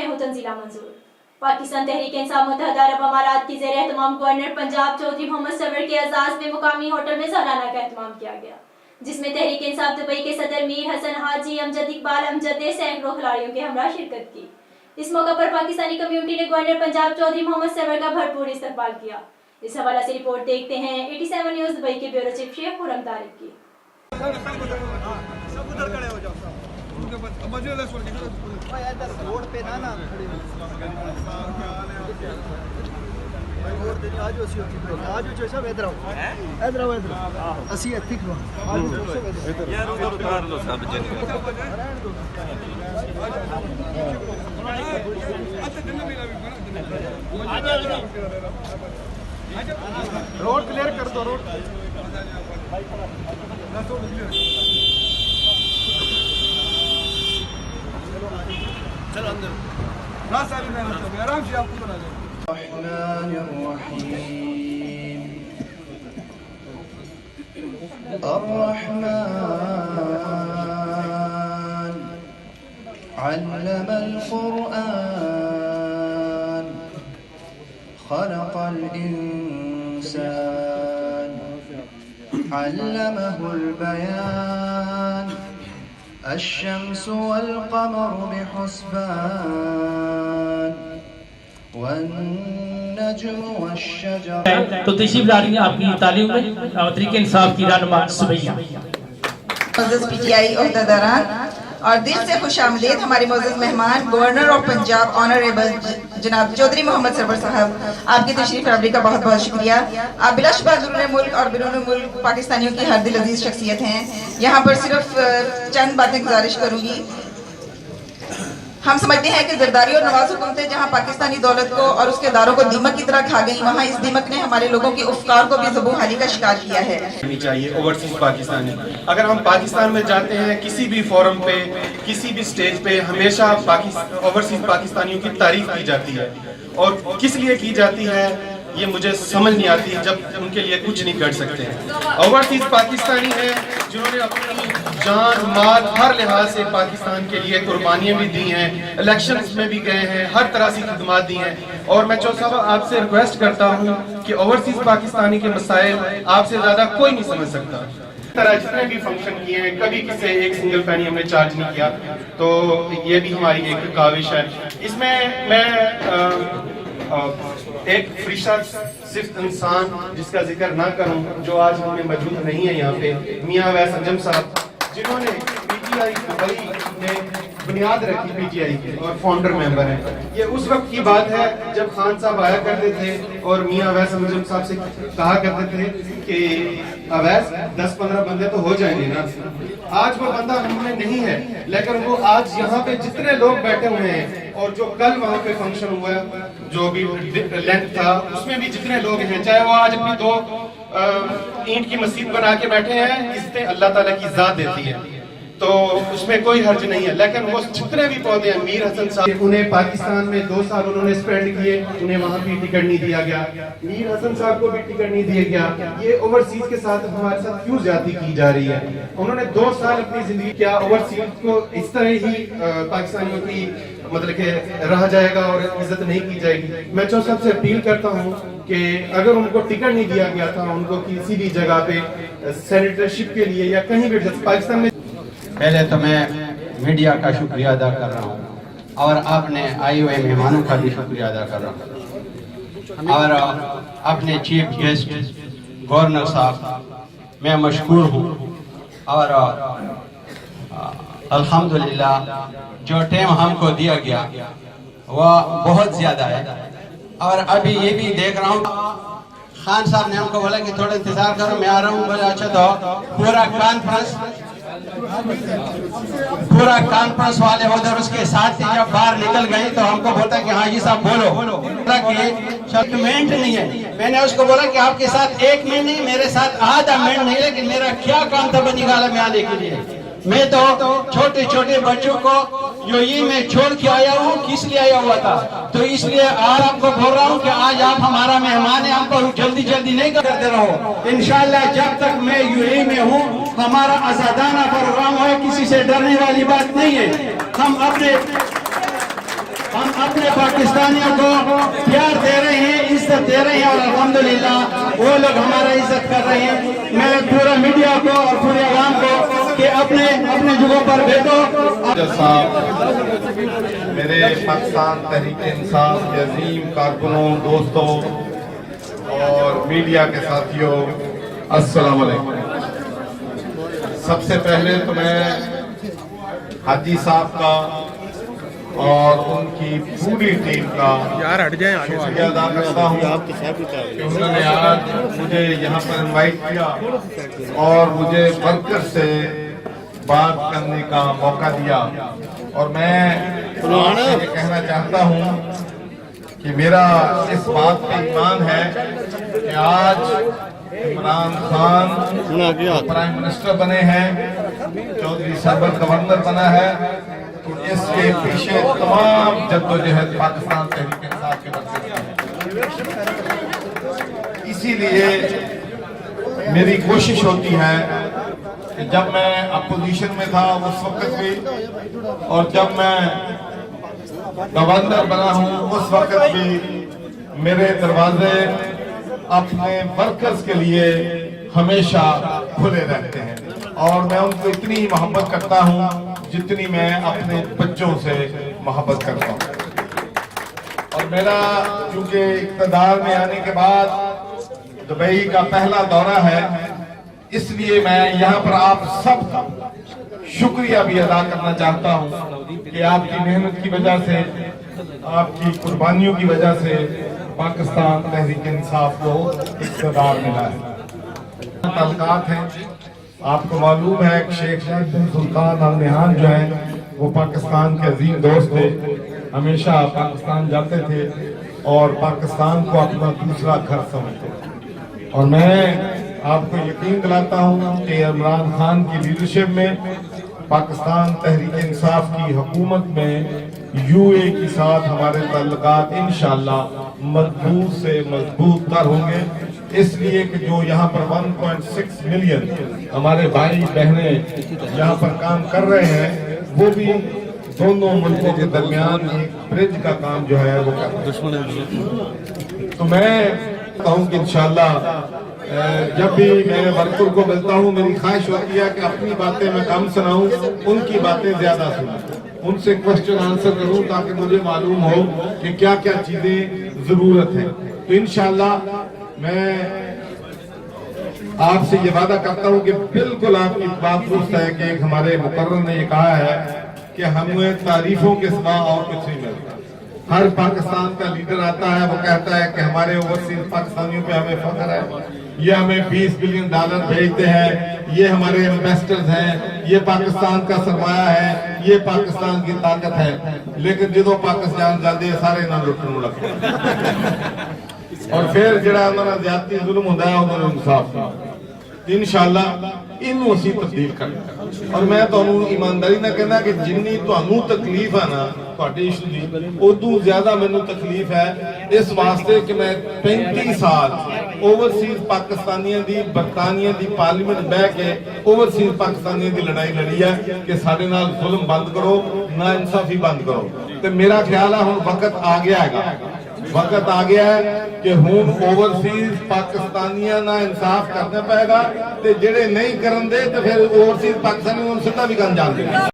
होतन जिला मंजूर। पाकिस्तान तहरीक इंसाफ मुत्तहदा अरब अमारात की ज़ेर एहतमाम गवर्नर पंजाब चौधरी मोहम्मद सरवर के एजाज़ में मुकामी होटल में सालाना का एहतमाम किया गया, जिसमें तहरीक इंसाफ दुबई के सदर मीर हसन हाजी अमजद इकबाल अमजद ने सैकड़ों खिलाड़ियों के हमरा शिरकत की। इस मौके पर पाकिस्तानी कम्युनिटी ने गवर्नर पंजाब चौधरी मोहम्मद सरवर का भरपूर इस्तकबाल किया। इस हवाले से रिपोर्ट देखते हैं 87 न्यूज़ दुबई के ब्यूरो चीफ शेख खुरम तारिक की। रोड पे ना आज सब इधर आओ असी इत्थे खलो यार उधर उतार लो सब जने रोड क्लियर कर दो रोड चलो अंदर ना सारी मेहनत करो आराम से आपको बना दो। الرحمن الرحيم الرحمن علم القرآن خلق الإنسان علمه البيان الشمس والقمر بحسبان والنجم والشجر تو تشریف لا رہی ہیں آپ کی تعلیم میں تحریک انصاف کی رہنما سمیہ۔ معزز پی ٹی آئی عہدیداران اور دل سے خوش آمدید ہمارے معزز مہمان گورنر آف پنجاب آنریبل جناب چودھری محمد سرور صاحب، آپ کی تشریف آوری کا بہت بہت شکریہ۔ آپ بلا شبہ بیرون ملک اور بیرون ملک پاکستانیوں کی ہر دل عزیز شخصیت ہیں۔ یہاں پر صرف چند باتیں گزارش کروں گی۔ ہم سمجھتے ہیں کہ زرداری اور نواز حکومتیں جہاں پاکستانی دولت کو اور اس کے اداروں کو دیمک کی طرح کھا گئیں، وہاں اس دیمک نے ہمارے لوگوں کے افکار کو بھی ذبح حالی کا شکار کیا ہے۔ چاہیے اوورسیز پاکستانی، اگر ہم پاکستان میں جاتے ہیں کسی بھی فورم پہ کسی بھی سٹیج پہ ہمیشہ اوورسیز پاکستانیوں کی تعریف کی جاتی ہے، اور کس لیے کی جاتی ہے یہ مجھے سمجھ نہیں آتی جب ان کے لیے کچھ نہیں کر سکتے ہیں۔ اوورسیز پاکستانی ہیں جنہوں نے اپنی جان مال ہر لحاظ سے پاکستان کے لیے قربانیاں بھی دی ہیں، الیکشنز میں بھی گئے ہیں، ہر طرح سے خدمات دی ہیں، اور میں چودھری صاحب آپ سے ریکویسٹ کرتا ہوں کہ اوورسیز پاکستانی کے مسائل آپ سے زیادہ کوئی نہیں سمجھ سکتا۔ طرح جتنے بھی فنکشن کیے ہیں کبھی کسی ایک سنگل پینی ہم نے چارج نہیں کیا، تو یہ بھی ہماری ایک کاوش ہے۔ اس میں میں ایک فرشتہ صرف انسان جس کا ذکر نہ کروں جو آج ہم میں موجود نہیں ہے یہاں پہ، میاں اویس انجم صاحب، جنہوں نے پی ٹی آئی دبئی میں بنیاد رکھی پی ٹی آئی کی اور فاؤنڈر ممبر ہیں۔ یہ اس وقت کی بات ہے جب خان صاحب آیا کرتے تھے اور میاں اویس انجم صاحب سے کہا کرتے تھے کہ اویس 10-15 بندے تو ہو جائیں گے نا۔ آج وہ بندہ ہم میں نہیں ہے، لیکن وہ آج یہاں پہ جتنے لوگ بیٹھے ہوئے ہیں اور جو کل وہاں پہ فنکشن ہوا ہے جو بھی لینتھ تھا اس میں بھی جتنے لوگ ہیں، چاہے وہ آج اپنی 2 اینٹ کی مسجد بنا کے بیٹھے ہیں، اس سے اللہ تعالیٰ کی ذات دیتی ہے تو اس میں کوئی حرج نہیں ہے، لیکن وہ جتنے بھی پودے ہیں، میر حسن صاحب انہیں پاکستان میں 2 سال انہوں نے اسپینڈ کیے، انہیں وہاں بھی ٹکٹ نہیں دیا گیا، میر حسن صاحب کو بھی ٹکٹ نہیں دیا گیا۔ یہ اوورسیز کے ساتھ ہمارے ساتھ کیوں زیادتی کی جا رہی ہے؟ انہوں نے 2 سال اپنی زندگی کیا، اوورسیز کو اس طرح ہی پاکستانیوں کی مطلب کہ رہ جائے گا اور عزت نہیں کی جائے گی۔ میں چودھری صاحب سے اپیل کرتا ہوں کہ اگر ان کو ٹکٹ نہیں دیا گیا تھا، ان کو کسی بھی جگہ پہ سینیٹرشپ کے لیے یا کہیں بھی پاکستان میں، پہلے تو میں میڈیا کا شکریہ ادا کر رہا ہوں اور اپنے آئے ہوئے مہمانوں کا بھی شکریہ ادا کر رہا ہوں، اور اپنے چیف گیسٹ گورنر صاحب میں مشکور ہوں، اور الحمدللہ جو ٹائم ہم کو دیا گیا وہ بہت زیادہ ہے، اور ابھی یہ بھی دیکھ رہا ہوں خان صاحب نے ہم کو بولا کہ تھوڑا انتظار کرو میں آ رہا ہوں، بولے اچھا تو پورا کانفرنس والے ادھر اس کے ساتھ جب باہر نکل گئے تو ہم کو بولتا کہ ہاں جی صاحب بولو، منٹ نہیں ہے۔ میں نے اس کو بولا کہ آپ کے ساتھ 1 منٹ نہیں، میرے ساتھ آدھا منٹ نہیں، لیکن میرا کیا کام تھا بنی گالا میں آنے کے لیے؟ میں تو چھوٹے چھوٹے بچوں کو جو یہ میں چھوڑ کے آیا ہوں کس لیے آیا ہوا تھا، تو اس لیے آج آپ کو بول رہا ہوں کہ آج آپ ہمارا مہمان ہیں، ہم کو جلدی نہیں کرتے رہو۔ انشاءاللہ جب تک میں یو اے میں ہوں ہمارا آزادانہ پروگرام ہے، کسی سے ڈرنے والی بات نہیں ہے۔ ہم अपने पाकिस्तानियों को प्यार दे रहे हैं, इज्जत दे रहे हैं और अल्हम्दुलिल्लाह वो लोग हमारा इज्जत कर रहे हैं। मैं पूरा मीडिया को और पूरे आवाम को कि अपने अपने जगहों पर बैठो। मेरे पाकिस्तान तहरीक इंसाफ के अजीम कारकुनों, दोस्तों और मीडिया के साथियों, अस्सलाम वालेकुम। सबसे पहले तो मैं हाजी साहब का और उनकी पूरी टीम का शुक्रिया अदा करता हूँ कि उन्होंने आज मुझे यहाँ पर इनवाइट किया और मुझे वर्कर से बात करने का मौका दिया। और मैं ये कहना चाहता हूँ कि मेरा इस बात पे ईमान है कि आज इमरान खान प्राइम मिनिस्टर बने हैं, चौधरी सरवर गवर्नर बना है, तो इसके पीछे तमाम जद्दोजहद पाकिस्तान तहरीक इंसाफ के बच्चे हैं। इसीलिए मेरी कोशिश होती है कि जब मैं अपोजिशन में था उस वक्त भी और जब मैं गवर्नर बना हूं उस वक्त भी मेरे दरवाजे अपने वर्कर्स के लिए हमेशा खुले रहते हैं और मैं उनको इतनी ही मोहब्बत करता हूं जितनी मैं अपने बच्चों से मोहब्बत करता हूं। और मेरा चूंकि इक़्तिदार में आने के बाद दुबई का पहला दौरा है, इसलिए मैं यहाँ पर आप सब शुक्रिया भी अदा करना चाहता हूँ कि आपकी मेहनत की वजह से, आपकी कुर्बानियों की वजह से पाकिस्तान तहरीक इंसाफ को इक़्तिदार मिला है। ताल्लुकात हैं, आपको मालूम है कि शेख बिन सुल्तान अल नहान जो हैं वो पाकिस्तान के अजीम दोस्त थे, हमेशा पाकिस्तान जाते थे और पाकिस्तान को अपना दूसरा घर समझते थे। और मैं आपको यकीन दिलाता हूँ कि इमरान खान की लीडरशिप में पाकिस्तान तहरीक इंसाफ की हुकूमत में यूए के साथ हमारे ताल्लुकात इंशाअल्लाह मजबूत से मजबूत तर होंगे, इसलिए कि जो यहाँ पर 1.6 मिलियन हमारे भाई बहनें यहाँ पर काम कर रहे हैं वो भी दोनों मुल्कों के दरमियान एक ब्रिज का काम जो है वो कर रहे हैं। तो मैं कहूँ कि इंशाअल्लाह जब भी मैं वर्कर को मिलता हूँ मेरी ख्वाहिश होती है कि अपनी बातें मैं कम सुनाऊं, उनकी बातें ज्यादा सुनाऊं, उनसे क्वेश्चन आंसर करूं ताकि मुझे मालूम हो कि क्या क्या चीजें जरूरत है। तो इंशाअल्लाह मैं आपसे ये वादा करता हूँ कि बिल्कुल आपकी बात दुरुस्त है कि एक हमारे मुकर्रर ने ये कहा है कि हमें तारीफों के सिवा और कुछ नहीं मिलता। हर पाकिस्तान का लीडर आता है, वो कहता है कि हमारे ओवरसीज पाकिस्तानियों पे हमें फख्र है, ये हमें $20 बिलियन भेजते हैं, ये हमारे इन्वेस्टर्स हैं, ये पाकिस्तान का सरमाया है, ये पाकिस्तान की ताकत है। लेकिन जो पाकिस्तान जाते हैं सारे ना लुटन लगते हैं और फिर जरा उन्होंने ज्यादती जुल्म होता है उन्होंने इंसाफ इंशाअल्लाह इनू असीं तब्दील करना। और मैं तुहानू ईमानदारी नाल कहना कि जिन्नी तुहानू तकलीफ है ना तुहाडे इशू दी, उदू ज्यादा मैनू तकलीफ है इस वास्ते कि मैं 35 साल ओवरसीज पाकिस्तानियों दी बरतानिया दी पार्लीमेंट बह के ओवरसीज पाकिस्तानियों दी लड़ाई लड़ी है कि साडे नाल जुल्म बंद करो, ना इंसाफी बंद करो। ते मेरा ख्याल है हुण वक्त आ गया है, वक्त आ गया है कि हुण ओवरसीज पाकिस्तानियां ना इंसाफ करना पड़ेगा, ते जेड़े नहीं करन दे ते फिर ओवरसीज पाकिस्तानी सीधा भी कर जाते हैं।